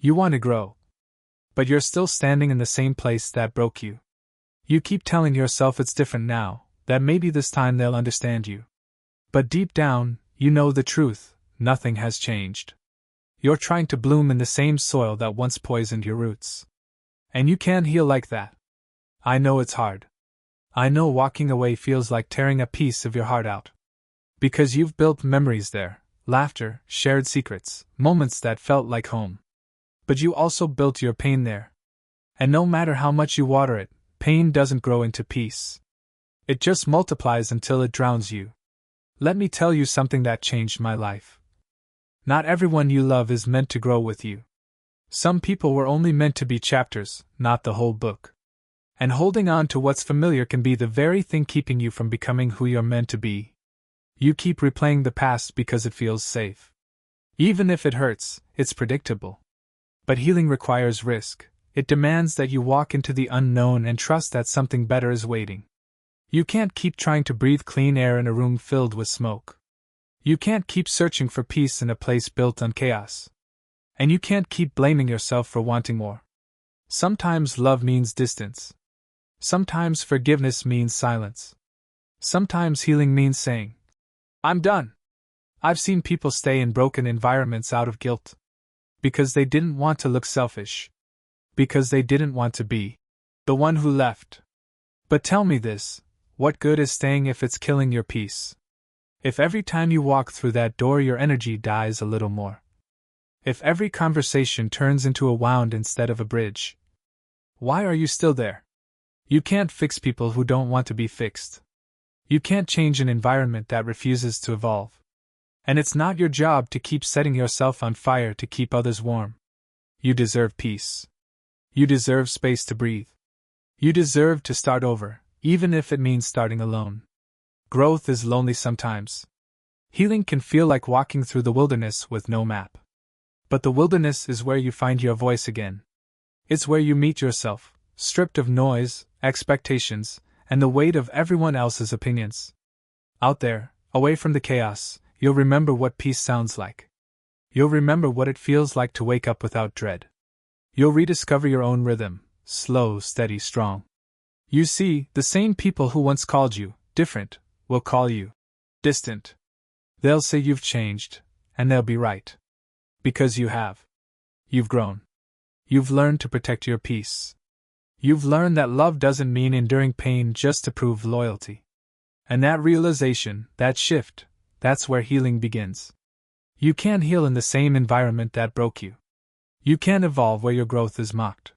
You want to grow. But you're still standing in the same place that broke you. You keep telling yourself it's different now, that maybe this time they'll understand you. But deep down, you know the truth, nothing has changed. You're trying to bloom in the same soil that once poisoned your roots. And you can't heal like that. I know it's hard. I know walking away feels like tearing a piece of your heart out. Because you've built memories there, laughter, shared secrets, moments that felt like home. But you also built your pain there. And no matter how much you water it, pain doesn't grow into peace. It just multiplies until it drowns you. Let me tell you something that changed my life. Not everyone you love is meant to grow with you. Some people were only meant to be chapters, not the whole book. And holding on to what's familiar can be the very thing keeping you from becoming who you're meant to be. You keep replaying the past because it feels safe. Even if it hurts, it's predictable. But healing requires risk. It demands that you walk into the unknown and trust that something better is waiting. You can't keep trying to breathe clean air in a room filled with smoke. You can't keep searching for peace in a place built on chaos. And you can't keep blaming yourself for wanting more. Sometimes love means distance. Sometimes forgiveness means silence. Sometimes healing means saying, "I'm done." I've seen people stay in broken environments out of guilt. Because they didn't want to look selfish. Because they didn't want to be the one who left. But tell me this, what good is staying if it's killing your peace? If every time you walk through that door your energy dies a little more? If every conversation turns into a wound instead of a bridge? Why are you still there? You can't fix people who don't want to be fixed. You can't change an environment that refuses to evolve. And it's not your job to keep setting yourself on fire to keep others warm. You deserve peace. You deserve space to breathe. You deserve to start over, even if it means starting alone. Growth is lonely sometimes. Healing can feel like walking through the wilderness with no map. But the wilderness is where you find your voice again. It's where you meet yourself, stripped of noise, expectations, and the weight of everyone else's opinions. Out there, away from the chaos, you'll remember what peace sounds like. You'll remember what it feels like to wake up without dread. You'll rediscover your own rhythm, slow, steady, strong. You see, the same people who once called you different will call you distant. They'll say you've changed, and they'll be right. Because you have. You've grown. You've learned to protect your peace. You've learned that love doesn't mean enduring pain just to prove loyalty. And that realization, that shift, that's where healing begins. You can't heal in the same environment that broke you. You can't evolve where your growth is mocked.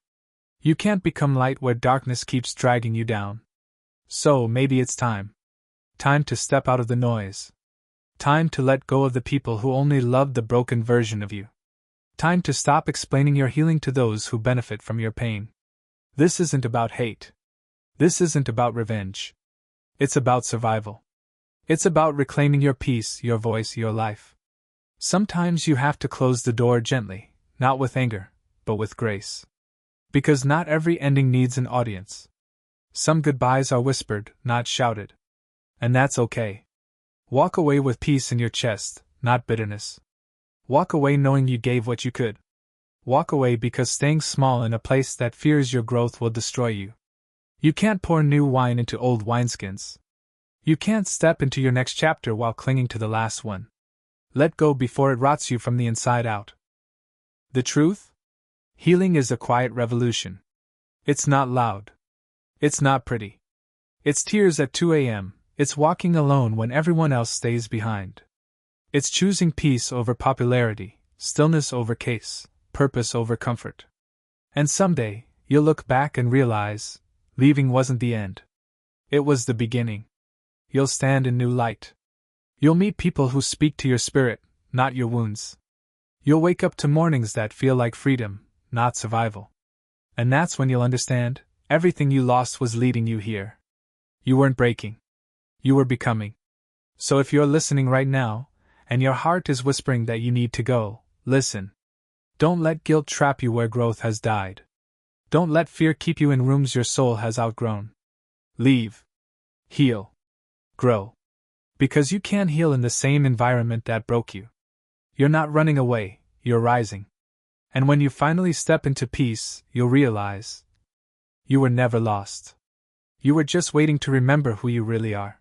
You can't become light where darkness keeps dragging you down. So maybe it's time. Time to step out of the noise. Time to let go of the people who only loved the broken version of you. Time to stop explaining your healing to those who benefit from your pain. This isn't about hate. This isn't about revenge. It's about survival. It's about reclaiming your peace, your voice, your life. Sometimes you have to close the door gently, not with anger, but with grace. Because not every ending needs an audience. Some goodbyes are whispered, not shouted. And that's okay. Walk away with peace in your chest, not bitterness. Walk away knowing you gave what you could. Walk away because staying small in a place that fears your growth will destroy you. You can't pour new wine into old wineskins. You can't step into your next chapter while clinging to the last one. Let go before it rots you from the inside out. The truth? Healing is a quiet revolution. It's not loud. It's not pretty. It's tears at 2 a.m., it's walking alone when everyone else stays behind. It's choosing peace over popularity, stillness over case, purpose over comfort. And someday, you'll look back and realize, leaving wasn't the end. It was the beginning. You'll stand in new light. You'll meet people who speak to your spirit, not your wounds. You'll wake up to mornings that feel like freedom, not survival. And that's when you'll understand, everything you lost was leading you here. You weren't breaking. You were becoming. So if you're listening right now, and your heart is whispering that you need to go, listen. Don't let guilt trap you where growth has died. Don't let fear keep you in rooms your soul has outgrown. Leave. Heal. Grow. Because you can't heal in the same environment that broke you. You're not running away, you're rising. And when you finally step into peace, you'll realize you were never lost. You were just waiting to remember who you really are.